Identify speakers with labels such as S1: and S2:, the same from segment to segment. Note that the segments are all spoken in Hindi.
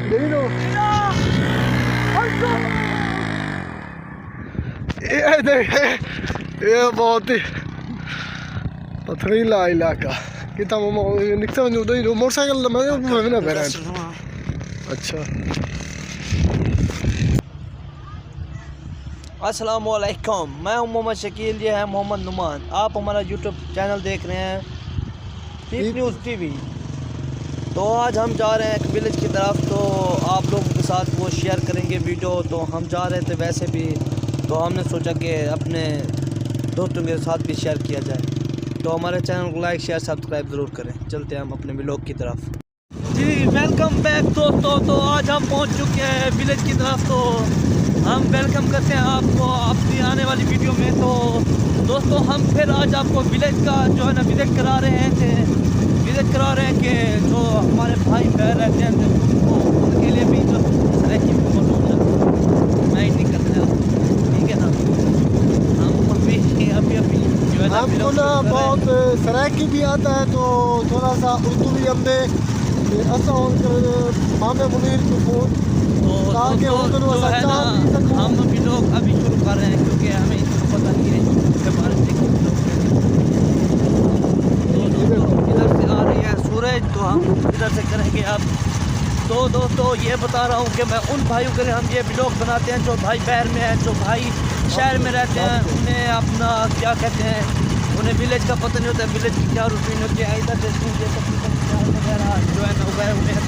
S1: देखो ये बहुत ही पथरीला इलाका kita mau nikta udah motorcycle namanya mana beran अच्छा
S2: अस्सलामुअलैकुम, मैं हूं मोहम्मद शकील, ये है मोहम्मद नुमान। आप हमारा यूट्यूब चैनल देख रहे हैं पीप न्यूज़ टीवी। तो आज हम जा रहे हैं एक विलेज की तरफ, तो आप लोगों के साथ वो शेयर करेंगे वीडियो। तो हम जा रहे थे वैसे भी, तो हमने सोचा कि अपने दोस्तों के साथ भी शेयर किया जाए। तो हमारे चैनल को लाइक शेयर सब्सक्राइब ज़रूर करें। चलते हैं हम अपने व्लॉग की तरफ। जी वेलकम बैक दोस्तों। तो आज हम पहुंच चुके हैं विलेज की तरफ। तो हम वेलकम करते हैं आपको अपनी आने वाली वीडियो में। तो दोस्तों हम फिर आज आपको विलेज का जो है ना विजिट करा रहे हैं कि जो हमारे भाई बहन रहते हैं तो उनके लिए भी जो सराइकी मैं ही नहीं करना, ठीक है ना। हम अभी जो है ना
S1: हमको ना बहुत सराइकी भी आता है, तो थोड़ा सा उर्दू भी हमने ऐसा मामे मुनीर को फोन
S2: तो है ना, हम अभी लोग अभी शुरू कर रहे हैं क्योंकि हमें इसको पता नहीं है इसके बारे में। इधर से आ रही है सूरज, तो हम इधर से करेंगे अब। तो दोस्तों ये बता रहा हूँ कि मैं उन भाइयों के लिए हम ये ब्लॉग बनाते हैं जो भाई बहर में हैं, जो भाई शहर में रहते हैं। उन्हें अपना क्या कहते हैं, उन्हें विलेज का पता नहीं होता है, विलेज की क्या रूटीन होती है। इधर देखिए ये तकरीबन वगैरह जो है ना उगाए हुए हैं,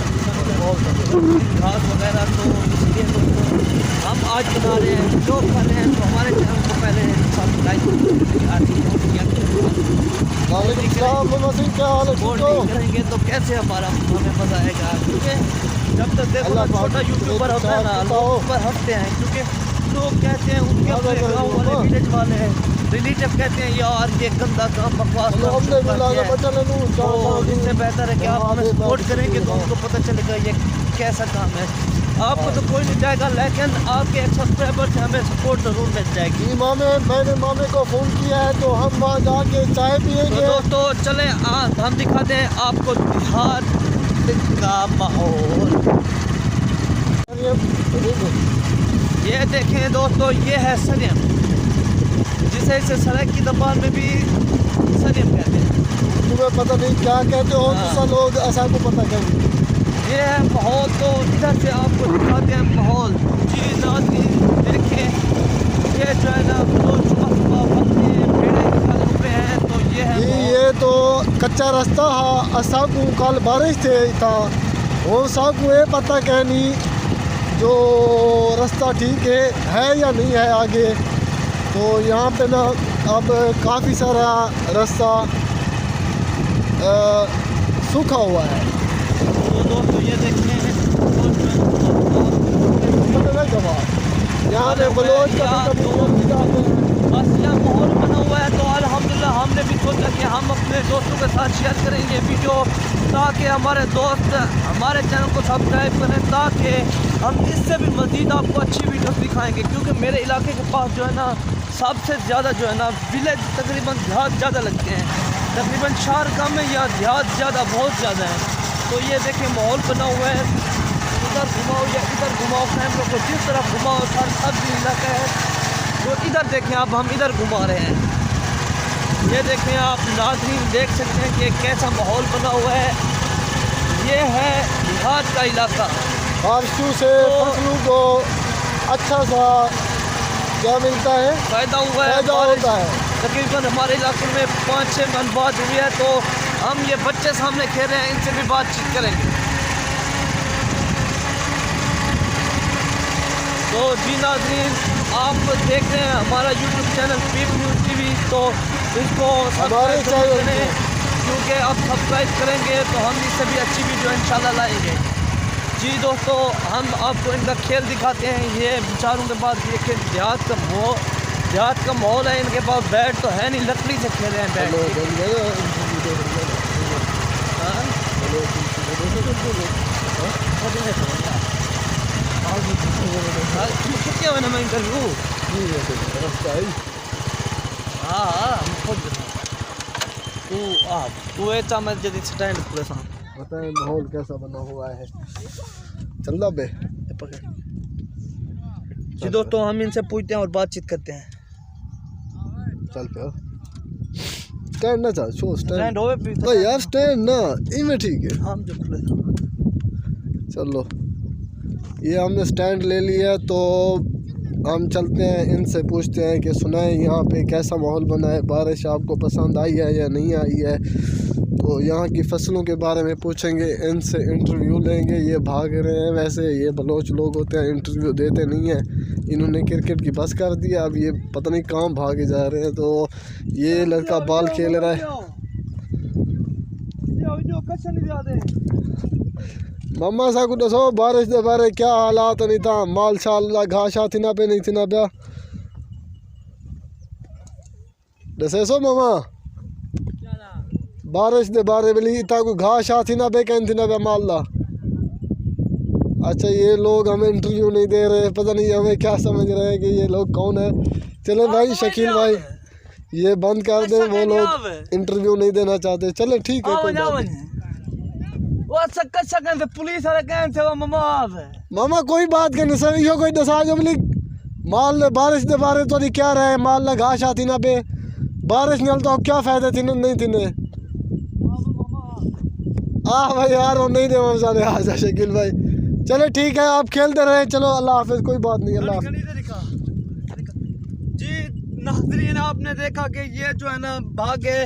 S2: घास वगैरह। तो इसलिए दोस्तों हम आज बना रहे हैं, जो कर रहे हैं। तो हमारे चैनल को पहले सब्सक्राइब करेंगे तो कैसे हमें मज़ा आएगा। क्योंकि जब तक देखो ना छोटा यूट्यूबर होता है ना, लोग ऊपर हंसते हैं क्योंकि लोग कहते हैं उनके अपने गाँव वाले विलेज वाले रिलेटिव कहते हैं यार ये गंदा काम बकवास तो इससे बेहतर है कि आप हमें सपोर्ट करेंगे तो उनको पता चलेगा ये कैसा काम है। आपको तो कोई नहीं जाएगा, लेकिन आपके एक सब्सक्राइबर से हमें सपोर्ट ज़रूर मिल जाएगी।
S1: मैंने मामे को फ़ोन किया है, तो हम वहाँ जाके चाय पिएंगे।
S2: तो दोस्तों चले हम दिखाते हैं आपको देहात का माहौल। ये देखें दोस्तों, ये है सरियम, जिसे इसे सड़क की जबान में भी सरियम कहते हैं।
S1: तुम्हें पता नहीं क्या कहते हो, दूसरा लोग ऐसा को पता क्या।
S2: ये है माहौल, तो इधर से आपको दिखाते हैं माहौल। जी नाज़रीन देखें, ये जो है ना तो ये है
S1: ये तो कच्चा रास्ता है। असा को कल बारिश थे था और साकू ये पता कहनी जो रास्ता ठीक है या नहीं है आगे। तो यहाँ पे ना अब काफ़ी सारा रास्ता सूखा हुआ है।
S2: तो दोस्तों ये देखते हैं
S1: यहाँ पे बलोच का
S2: बस यहाँ माहौल बना हुआ है। तो अल्हम्दुलिल्लाह हमने भी सोचा कि हम अपने दोस्तों के साथ शेयर करेंगे वीडियो, ताकि हमारे दोस्त हमारे चैनल को सब्सक्राइब करें, ताकि हम इससे भी मज़ीद आपको अच्छी वीडियोस दिखाएंगे। क्योंकि मेरे इलाके के पास जो है ना सबसे ज़्यादा जो है ना विलेज तकरीबन देहात ज़्यादा लगते हैं, तकरीबन शहर कम है या देहात ज़्यादा बहुत ज़्यादा है। तो ये देखें माहौल बना हुआ है, इधर घुमाओ या इधर घुमाओ, कैमरे को जिस तरफ घुमाओ सब इलाका है। तो इधर देखें, अब हम इधर घुमा रहे हैं। ये देखें आप नाज़रीन देख सकते हैं कि कैसा माहौल बना हुआ है। ये है देहात का इलाका।
S1: बारिशों से फसलों को अच्छा सा क्या मिलता है,
S2: फ़ायदा हुआ है,
S1: होता है।
S2: तकरीबन हमारे इलाके में 5-6 मन बात हुई है। तो हम ये बच्चे सामने खेल रहे हैं, इनसे भी बातचीत करेंगे। तो जी नाज़रीन आप देख रहे हैं हमारा यूट्यूब चैनल पीप न्यूज़ टीवी। तो इसको सब्सक्राइब करें, क्योंकि आप सब्सक्राइब करेंगे तो हम इससे भी अच्छी वीडियो इंशाल्लाह लाएंगे। जी दोस्तों हम आपको इनका खेल दिखाते हैं। ये बेचारों के पास ये खेल देहात का माहौल है। इनके पास बैट तो है नहीं, लकड़ी से खेल रहे हैं बैट। कितने हुए ना मैं इंटरव्यू हाँ हम खुद तू ये चामल जदी स्टैंड पूरे साथ
S1: बताएं माहौल कैसा बना हुआ है। चल दा बे
S2: ये पकड़। जी दोस्तों हम इनसे पूछते हैं और बातचीत करते हैं।
S1: चल पे स्टैंड ना चल शो
S2: स्टैंड
S1: स्टैंड
S2: होवे भी
S1: भाई यार स्टैंड ना इनमें ठीक है।
S2: हम जो खुले था।
S1: चलो ये हमने स्टैंड ले लिया तो हम चलते हैं इनसे पूछते हैं कि सुनाए यहाँ पे कैसा माहौल बना है, बारिश आपको पसंद आई है या नहीं आई है। तो यहाँ की फसलों के बारे में पूछेंगे, इनसे इंटरव्यू लेंगे। ये भाग रहे हैं, वैसे ये बलोच लोग होते हैं इंटरव्यू देते नहीं हैं। इन्होंने क्रिकेट की बस कर दिया, अब ये पता नहीं कहाँ भागे जा रहे हैं। तो ये लड़का बॉल खेल रहा है। मम्मा सा को दसो बारिश के बारे क्या हालात नहीं था, माल शाल घास थी ना पे नहीं थी ना पिया दसे सो मम्मा बारिश के बारे में इतना कोई घास थी ना पे कहन थी ना पे माल ला। अच्छा ये लोग हमें इंटरव्यू नहीं दे रहे, पता नहीं हमें क्या समझ रहे हैं कि ये लोग कौन है। चले भाई शकील भाई ये बंद कर दे, वो लोग इंटरव्यू नहीं देना चाहते। चले ठीक है कोई बात नहीं।
S2: पुलिस वाले कहन थे
S1: मामा कोई बात करनी सर, यो कोई दसा जो मिली माल बारिश के बारे तो क्या रहे, माल ना घास आती ना पे बारिश नल तो क्या फायदा थी नहीं थी ने भाई यार वो नहीं दे मसाले आजा शकील भाई। चलो ठीक है आप खेलते रहे, चलो अल्लाह हाफिज, कोई बात नहीं अल्लाह
S2: जी। नाज़रीन आपने देखा कि ये जो है ना भागे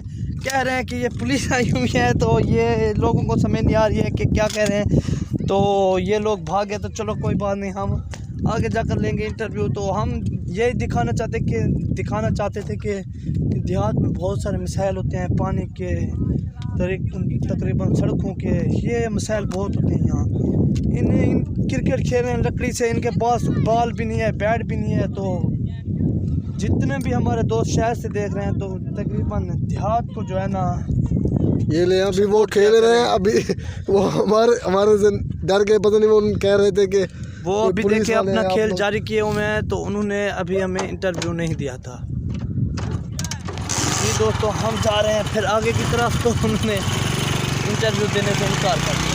S2: कह रहे हैं कि ये पुलिस आई हुई है, तो ये लोगों को समझ नहीं आ रही है कि क्या कह रहे हैं। तो ये लोग भागे तो चलो कोई बात नहीं, हम आगे जाकर लेंगे इंटरव्यू। तो हम ये दिखाना चाहते थे कि देहात में बहुत सारे मसाइल होते हैं, पानी के तकरीबन सड़कों के ये मसाइल बहुत होते हैं यहाँ। इन क्रिकेट खेल रहे हैं लकड़ी से, इनके पास बॉल भी नहीं है, बैट भी नहीं है। तो जितने भी हमारे दोस्त शहर से देख रहे हैं तो तकरीबन देहात को जो है ना
S1: ये ले अभी वो खेल रहे हैं। अभी वो हमारे से डर के पता नहीं वो कह रहे थे कि
S2: वो अभी देखिए अपना खेल जारी किए हुए हैं, तो उन्होंने अभी हमें इंटरव्यू नहीं दिया था। जी दोस्तों हम जा रहे हैं फिर आगे की तरफ, तो उन्होंने इंटरव्यू देने से इनकार कर दिया।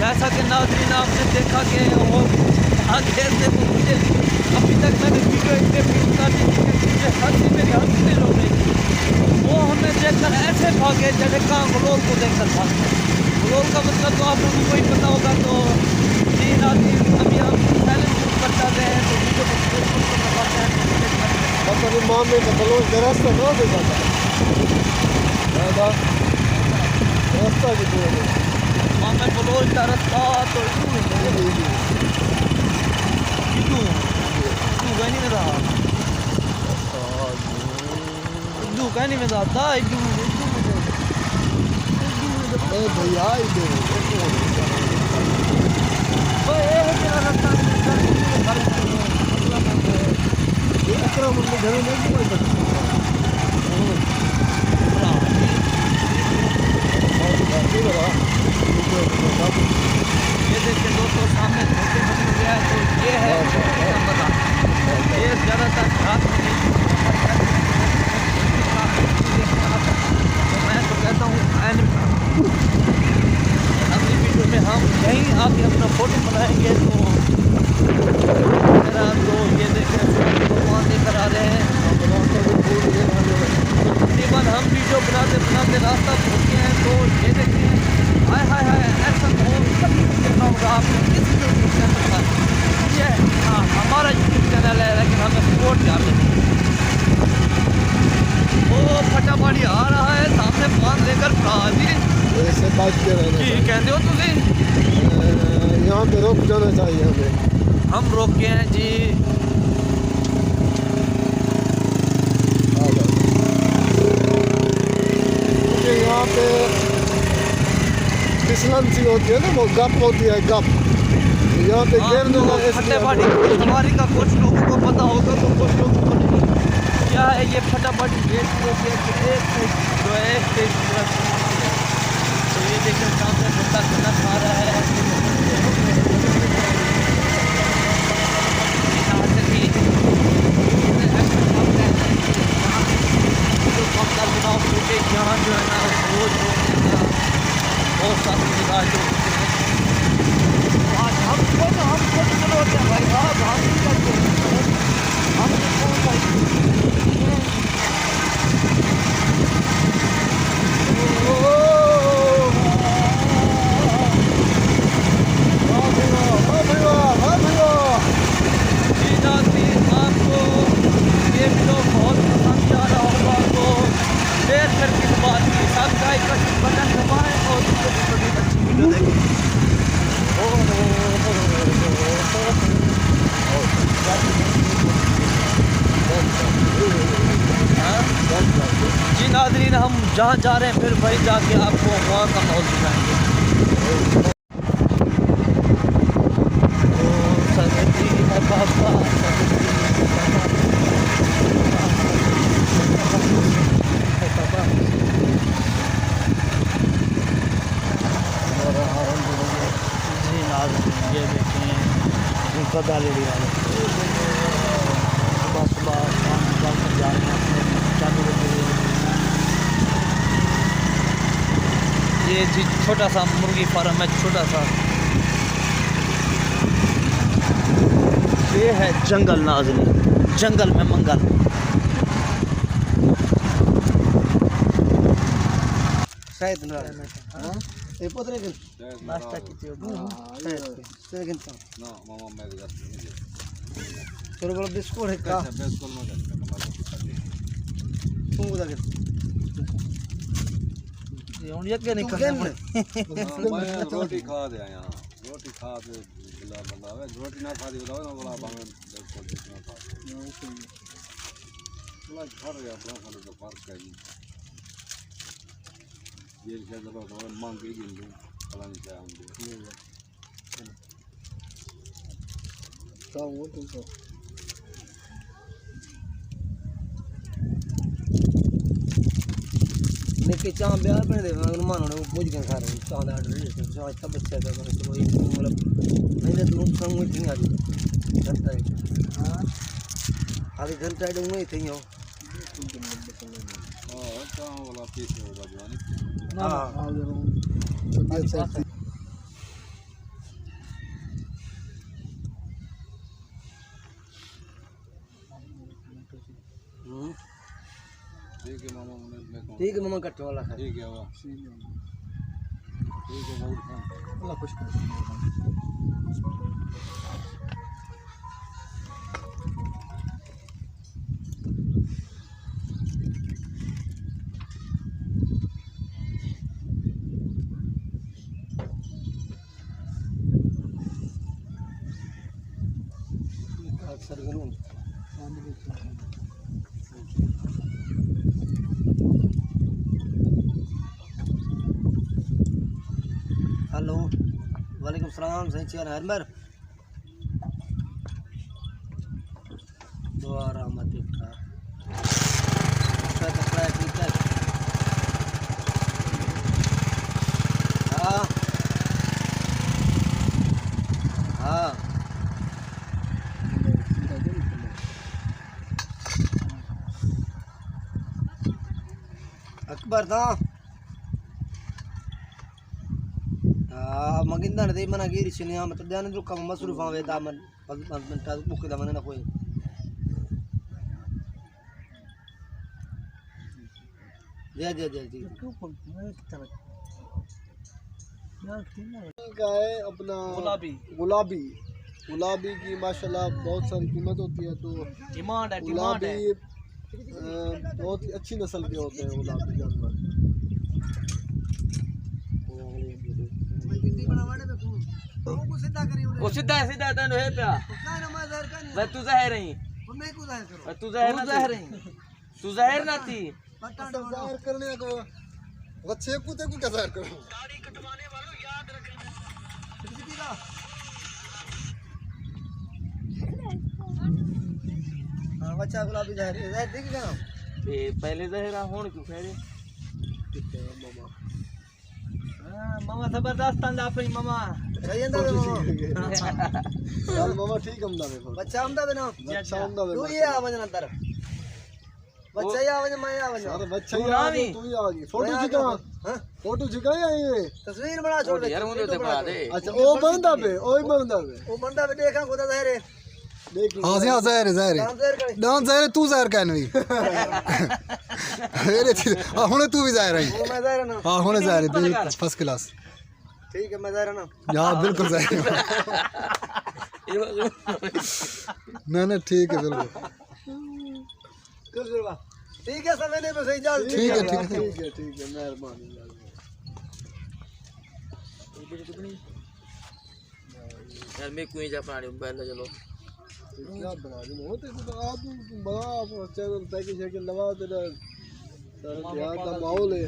S2: जैसा कि नाज़रीन आपने देखा कि वो आगे से तो मुझे अभी तक मैंने वीडियो इतने मुझे हंसी मेरी हंसी हो गई। वो हमें देखकर ऐसे भागे जैसे कहाँ ग्लोल को देखकर भागते। ग्लोल का मतलब तो आप लोगों को ही पता होगा। तो जी नाज़रीन अभी हम पहले पर जाते हैं तो वीडियो को लगाते हैं।
S1: मतलब माम में बलोच का रास्ता कहाँ से जाता रास्ता कितने
S2: मैं बलोच का रास्ता तो नहीं में रहा कहने में जाता
S1: भैया
S2: ये देखिए दोस्तों सामने धोखे बन गया है। तो ये है ये ज़्यादातर रात में नहीं, तो मैं तो कहता हूँ अगली वीडियो में हम यहीं आके अपना फोटो बनाएंगे। तो ये देखें भगवान लेकर आ रहे हैं। तकरीबन हम वीडियो बनाते रास्ता भूल गए हैं। तो ये देखें हाय हाय हाय ऐसा बहुत कभी देखा होगा आपने इस यूट्यूब चैनल पर। ये हाँ हमारा यूट्यूब चैनल है लेकिन हमें सपोर्ट जाते नहीं। वो फटाफटी आ रहा है सामने पान लेकर
S1: ऐसे बात कर रहे हैं
S2: कहते हो तुम
S1: यहाँ पे रोक जाना चाहिए हमें।
S2: हम रोक गए हैं जी।
S1: यहाँ पे फिसलन सी होती है ना, वो गप होती है गप। यहाँ पे गिरने लगे
S2: फटाफटी सवारी का कुछ लोगों को पता होगा तो कुछ लोगों को नहीं। क्या है ये फटाफटी गेट होती है कि एक जो है तो ये देखिए सामने बंदा खाना खा रहा है। यहाँ जो है ना वो लेकिन हम जहाँ जा रहे हैं फिर वहीं जाके आपको वहाँ का माहौल दिखाएंगे। तो सरहदी है बाबा, जी नाज़रीन ये देखें उनका दालेड़ी वाले सुबह सुबह शाम निकाल कर जा रहे हैं अपने जानवरों के लिए। ये जी छोटा सा मुर्गी फार्म है, छोटा सा। ये है जंगल नाज़रीन, जंगल में मंगल।
S3: शायद ना ये पोतरे के
S2: नाश्ता कीजिए
S3: ना मामा मैं चलो बड़ा बिस्कुट है का बिस्कुट में तुम उधर के
S2: ये उन यज्ञ निकलने
S3: मैं रोटी खा दे यहाँ रोटी खा दे बिला बंदा है रोटी ना खा दे बताओ ना बोला बांगे बिस्कुट जितना खा बोला घर या अपना खाने का पार्क है ये क्या जब तो मांग के दिन दो पता नहीं क्या हम तो वो तो लेके चाह ब्याह पे दे मान होने पूछ के खा रहे चाह दा ऑर्डर चाह तब बच्चा का तो ये मतलब नहीं तो संग में नहीं आ रही घंटा हां अभी घंटा डूं नहीं थी हो हां चाह वाला पीस होगा जवानी हां अच्छा ठीक है मामा कट्टो वाला है ठीक है वाह ठीक है बहुत अल्लाह खुश कर अक्सर करूं हेलो वालेकुम सलाम सही चेयर हरमर दोबारा मत देखा तकड़ा ठीक है हाँ हाँ अकबर था मगिंदा ने मना गिरी चली हाँ मतलब ध्यान रुका मसरूफ हाँ वेदा मन 5 मिनट बुक दा मने ना कोई दे दे दे
S1: का है अपना
S2: गुलाबी
S1: गुलाबी गुलाबी की माशाल्लाह बहुत सारी कीमत होती है। तो
S2: डिमांड है
S1: गुलाबी बहुत ही अच्छी नस्ल के होते हैं गुलाबी जानवर।
S2: वो सीधा तन है पे मैं तू जहर नहीं तू जहर नहीं तू जहर ना थी
S1: जाहिर करने को बच्चे कुत्ते को क्या जाहिर करो
S3: दाढ़ी कटवाने वालों याद रखना हां बच्चा गुलाबी जहर दिख गया
S2: ए पहले जहरा होण क्यों फेरे
S1: मामा
S2: हां मामा जबरदस्त अंदा अपनी मामा
S3: रही अंदा
S1: चल मामा ठीक हमदा में
S3: बच्चा हमदा में ना
S1: बच्चा हमदा में
S3: तू ये आवाज ना अंदर बच्चा ये आवाज मैं आवाज
S1: अरे बच्चा ही आ गई तू ही आ गई फोटो खिंचा
S3: हां
S1: फोटो खिंचा ये
S3: तस्वीर बना छोड़ दे
S2: यार मुझे तो बना दे
S1: अच्छा ओ बंदा पे ओए बंदा पे
S3: वो बंदा पे देखा खुदा जहर है
S1: देख
S4: हाँ जी हाँ ज़ाहिर डांस ज़ाहिर तू ज़ाहिर कहने भी अरे हाँ होने तू भी ज़ाहिर है
S3: वो मैं जहर ना
S4: हाँ होने ज़ाहिर है बिल्कुल फर्स्ट क्लास
S3: ठीक है मैं जहर ना
S4: हाँ बिल्कुल ज़ाहिर ना ठीक है बिल्कुल
S3: ठीक है समय नहीं बस इजाजत
S1: ठीक है मेहरबानी
S2: यार मैं कोई जा पानी पहले चलो
S1: क्या बना दूं होते तो आप बना चैनल पैकेज है कि लगा तेरा यार दा माहौल है